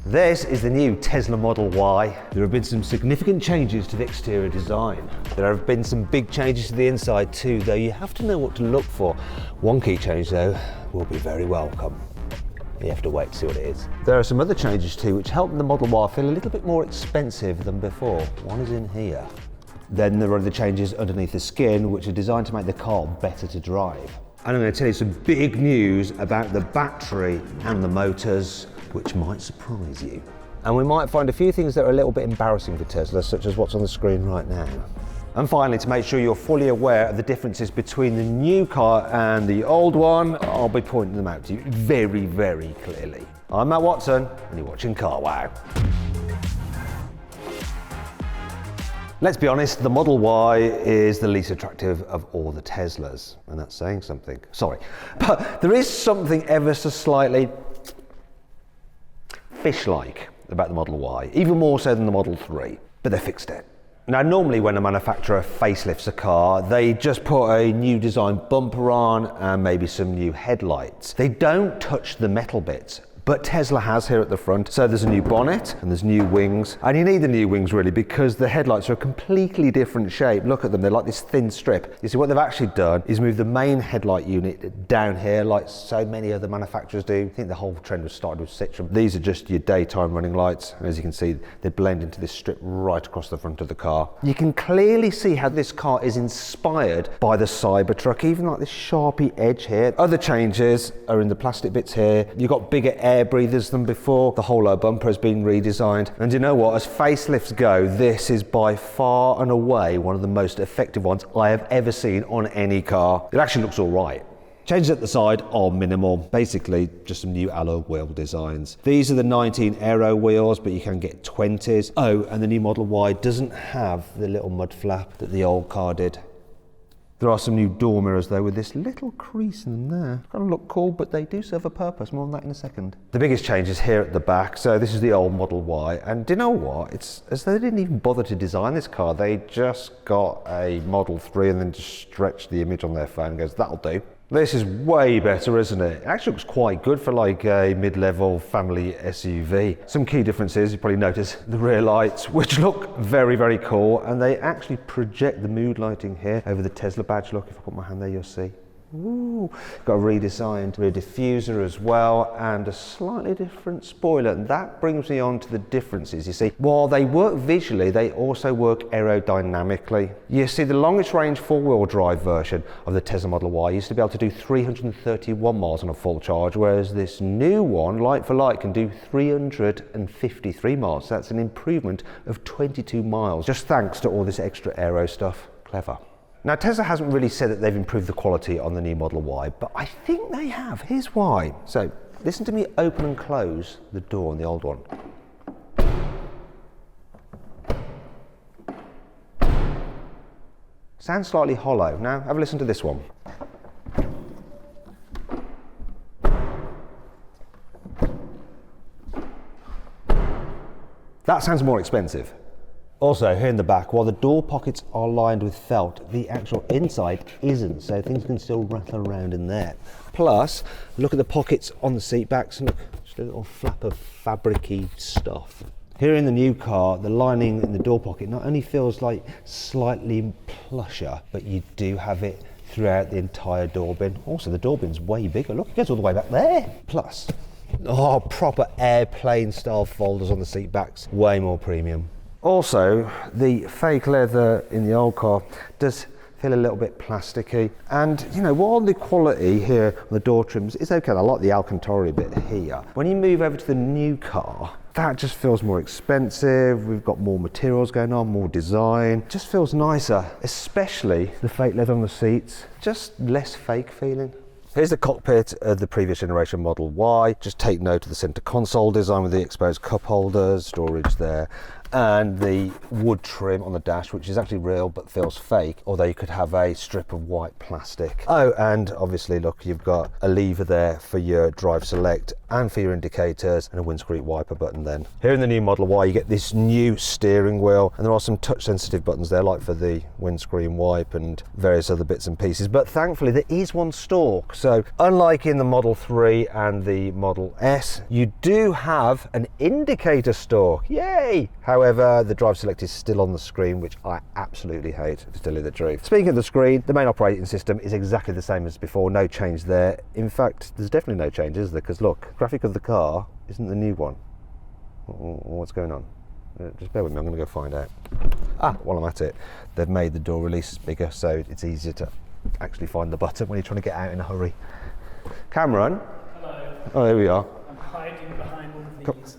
This is the new Tesla Model Y. There have been some significant changes to the exterior design. There have been some big changes to the inside too, though you have to know what to look for. One key change though will be very welcome. You have to wait to see what it is. There are some other changes too which help the Model Y feel a little bit more expensive than before. One is in here. Then there are the changes underneath the skin which are designed to make the car better to drive. And I'm going to tell you some big news about the battery and the motors, which might surprise you. And we might find a few things that are a little bit embarrassing for Tesla, such as what's on the screen right now. And finally, to make sure you're fully aware of the differences between the new car and the old one, I'll be pointing them out to you very, very clearly. I'm Matt Watson, and you're watching CarWow. Let's be honest, the Model Y is the least attractive of all the Teslas, and that's saying something. Sorry, but there is something ever so slightly fish-like about the Model Y, even more so than the Model 3, but they fixed it. Now, normally when a manufacturer facelifts a car, they just put a new design bumper on and maybe some new headlights. They don't touch the metal bits. But Tesla has here at the front. So there's a new bonnet and there's new wings. And you need the new wings really because the headlights are a completely different shape. Look at them, they're like this thin strip. You see what they've actually done is move the main headlight unit down here like so many other manufacturers do. I think the whole trend was started with Citroën. These are just your daytime running lights. And as you can see, they blend into this strip right across the front of the car. You can clearly see how this car is inspired by the Cybertruck, even like this sharpy edge here. Other changes are in the plastic bits here. You've got bigger air breathers than before. The whole lower bumper has been redesigned. And you know what, as facelifts go, this is by far and away one of the most effective ones I have ever seen on any car. It actually looks all right. Changes at the side are minimal, basically just some new alloy wheel designs. These are the 19 aero wheels, but you can get 20s. Oh, and the new Model Y doesn't have the little mud flap that the old car did. There are some new door mirrors though with this little crease in them there. Kind of look cool, but they do serve a purpose. More on that in a second. The biggest change is here at the back. So this is the old Model Y. And do you know what? It's as though they didn't even bother to design this car. They just got a Model 3 and then just stretched the image on their phone and goes, that'll do. This is way better, isn't it? It actually looks quite good for like a mid-level family SUV. Some key differences, you probably notice the rear lights, which look very, very cool. And they actually project the mood lighting here over the Tesla badge. Look, if I put my hand there, you'll see. Ooh, got a redesigned rear diffuser as well and a slightly different spoiler, and that brings me on to the differences. You see, while they work visually, they also work aerodynamically. You see, the longest range four-wheel drive version of the Tesla Model Y used to be able to do 331 miles on a full charge, whereas this new one, like for like, can do 353 miles. So that's an improvement of 22 miles, just thanks to all this extra aero stuff. Clever. Now, Tesla hasn't really said that they've improved the quality on the new Model Y, but I think they have. Here's why. So, listen to me open and close the door on the old one. Sounds slightly hollow. Now, have a listen to this one. That sounds more expensive. Also, here in the back, while the door pockets are lined with felt, the actual inside isn't, so things can still rattle around in there. Plus, look at the pockets on the seat backs, and look, just a little flap of fabric-y stuff. Here in the new car, the lining in the door pocket not only feels like slightly plusher, but you do have it throughout the entire door bin. Also, the door bin's way bigger. Look, it goes all the way back there. Plus, proper airplane style folders on the seat backs, way more premium. Also, the fake leather in the old car does feel a little bit plasticky. And, you know, while the quality here on the door trims is okay, I like the Alcantara bit here. When you move over to the new car, that just feels more expensive. We've got more materials going on, more design. Just feels nicer, especially the fake leather on the seats. Just less fake feeling. Here's the cockpit of the previous generation Model Y. Just take note of the center console design with the exposed cup holders, storage there. and the wood trim on the dash, which is actually real but feels fake, although you could have a strip of white plastic. Oh, and obviously look, you've got a lever there for your drive select and for your indicators, and a windscreen wiper button then. Here in the new Model Y you get this new steering wheel, and there are some touch sensitive buttons there, like for the windscreen wipe and various other bits and pieces, but thankfully there is one stalk. So unlike in the Model 3 and the Model S, you do have an indicator stalk. Yay! However, the drive select is still on the screen, which I absolutely hate, to tell you the truth. Speaking of the screen, the main operating system is exactly the same as before, no change there. In fact, there's definitely no change, is there? Because look, graphic of the car isn't the new one. What's going on? Just bear with me, I'm going to go find out. While I'm at it, they've made the door release bigger, so it's easier to actually find the button when you're trying to get out in a hurry. Cameron? Hello. Oh, here we are. I'm hiding behind one of these.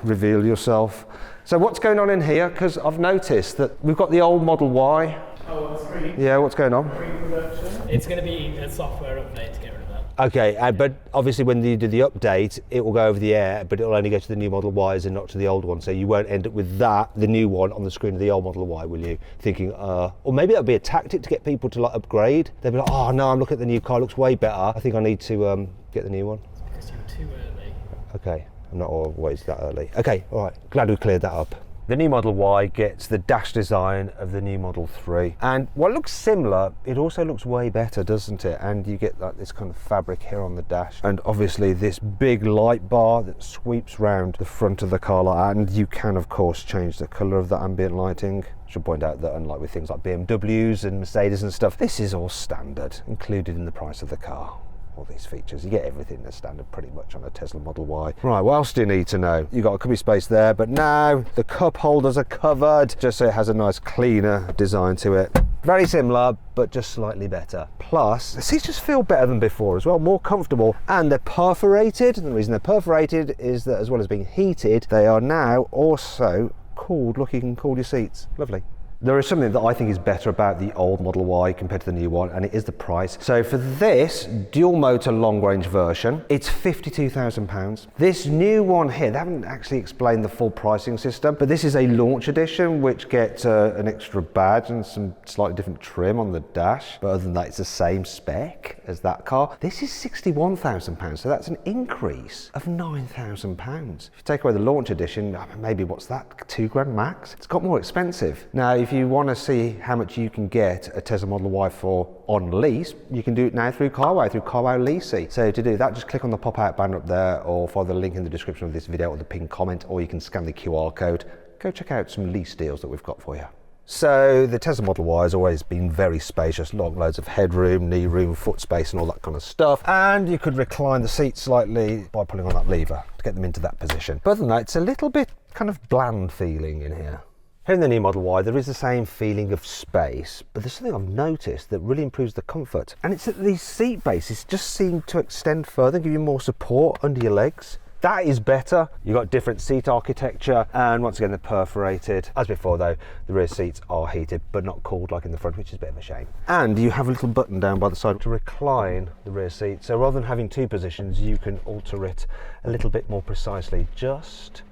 Reveal yourself. So what's going on in here? Because I've noticed that we've got the old Model Y. Oh, screen. Yeah, what's going on? Pre-production. It's going to be a software update to get rid of that. Okay, but obviously when you do the update, it will go over the air, but it'll only go to the new Model Ys and not to the old one. So you won't end up with that, the new one, on the screen of the old Model Y, will you? Thinking, or maybe that'll be a tactic to get people to like upgrade. They'll be like, oh no, I'm looking at the new car, it looks way better. I think I need to get the new one. Because you're too early. Okay, I'm not always that early. Okay, all right, glad we cleared that up. The new Model Y gets the dash design of the new Model 3. And while it looks similar, it also looks way better, doesn't it? And you get like this kind of fabric here on the dash. And obviously this big light bar that sweeps round the front of the car like that. And you can, of course, change the colour of the ambient lighting. I should point out that unlike with things like BMWs and Mercedes and stuff, this is all standard, included in the price of the car. All these features, you get everything that's standard pretty much on a Tesla Model Y. Right, what else do you need to know? You've got a cubby space there, but now the cup holders are covered, just so it has a nice cleaner design to it. Very similar, but just slightly better. Plus, the seats just feel better than before as well, more comfortable, and they're perforated. And the reason they're perforated is that as well as being heated, they are now also cooled. Look, you can cool your seats. Lovely. There is something that I think is better about the old Model Y compared to the new one, and it is the price. So for this dual motor long range version, it's £52,000. This new one here, they haven't actually explained the full pricing system, but this is a launch edition which gets an extra badge and some slightly different trim on the dash. But other than that, it's the same spec as that car. This is £61,000, so that's an increase of £9,000. If you take away the launch edition, maybe what's that, £2,000 max? It's got more expensive. Now, if you want to see how much you can get a Tesla Model Y for on lease, you can do it now through carwow leasing. So to do that, just click on the pop-out banner up there, or follow the link in the description of this video or the pinned comment, or you can scan the QR code. Go check out some lease deals that we've got for you. So the Tesla Model Y has always been very spacious, loads of headroom, knee room, foot space and all that kind of stuff. And you could recline the seat slightly by pulling on that lever to get them into that position. But other than that, it's a little bit kind of bland feeling in here. Here in the new Model Y, there is the same feeling of space, but there's something I've noticed that really improves the comfort. And it's that these seat bases just seem to extend further, give you more support under your legs. That is better. You've got different seat architecture, and once again, they're perforated. As before though, the rear seats are heated, but not cooled like in the front, which is a bit of a shame. And you have a little button down by the side to recline the rear seat. So rather than having two positions, you can alter it a little bit more precisely, just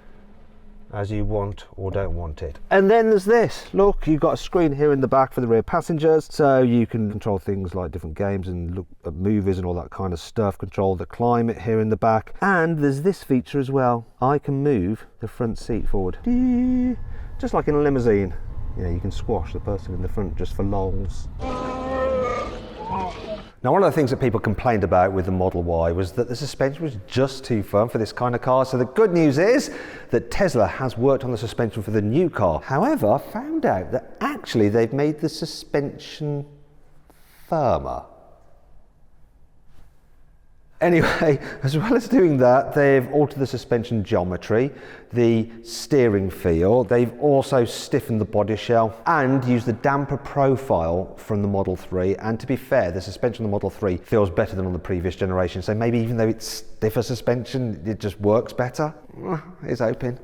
as you want or don't want it. And then there's this, look, you've got a screen here in the back for the rear passengers, so you can control things like different games and look at movies and all that kind of stuff, control the climate here in the back. And there's this feature as well, I can move the front seat forward, just like in a limousine. You can squash the person in the front just for lols. Now, one of the things that people complained about with the Model Y was that the suspension was just too firm for this kind of car. So the good news is that Tesla has worked on the suspension for the new car. However, I found out that actually they've made the suspension firmer. Anyway, as well as doing that, they've altered the suspension geometry, the steering feel, they've also stiffened the body shell and used the damper profile from the Model 3. And to be fair, the suspension on the Model 3 feels better than on the previous generation. So maybe even though it's stiffer suspension, it just works better. It's open.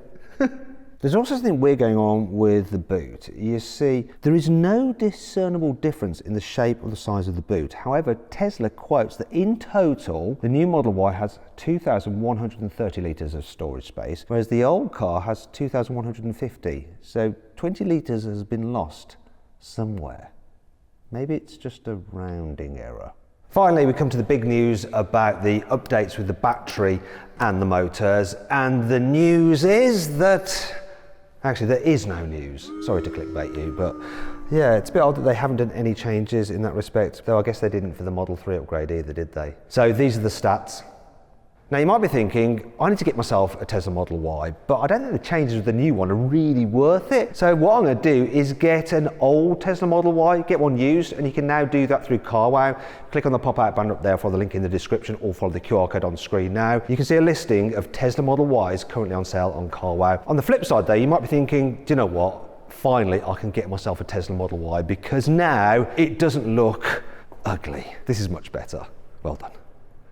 There's also something weird going on with the boot. You see, there is no discernible difference in the shape or the size of the boot. However, Tesla quotes that in total, the new Model Y has 2,130 litres of storage space, whereas the old car has 2,150. So 20 litres has been lost somewhere. Maybe it's just a rounding error. Finally, we come to the big news about the updates with the battery and the motors. And the news is that, actually there is no news. Sorry to clickbait you, but yeah, it's a bit odd that they haven't done any changes in that respect. Though I guess they didn't for the Model 3 upgrade either, did they? So these are the stats. Now you might be thinking, I need to get myself a Tesla Model Y, but I don't think the changes with the new one are really worth it. So what I'm going to do is get an old Tesla Model Y, get one used, and you can now do that through CarWow. Click on the pop-out banner up there, follow the link in the description, or follow the QR code on screen now. You can see a listing of Tesla Model Ys currently on sale on CarWow. On the flip side though, you might be thinking, do you know what? Finally, I can get myself a Tesla Model Y because now it doesn't look ugly. This is much better. Well done.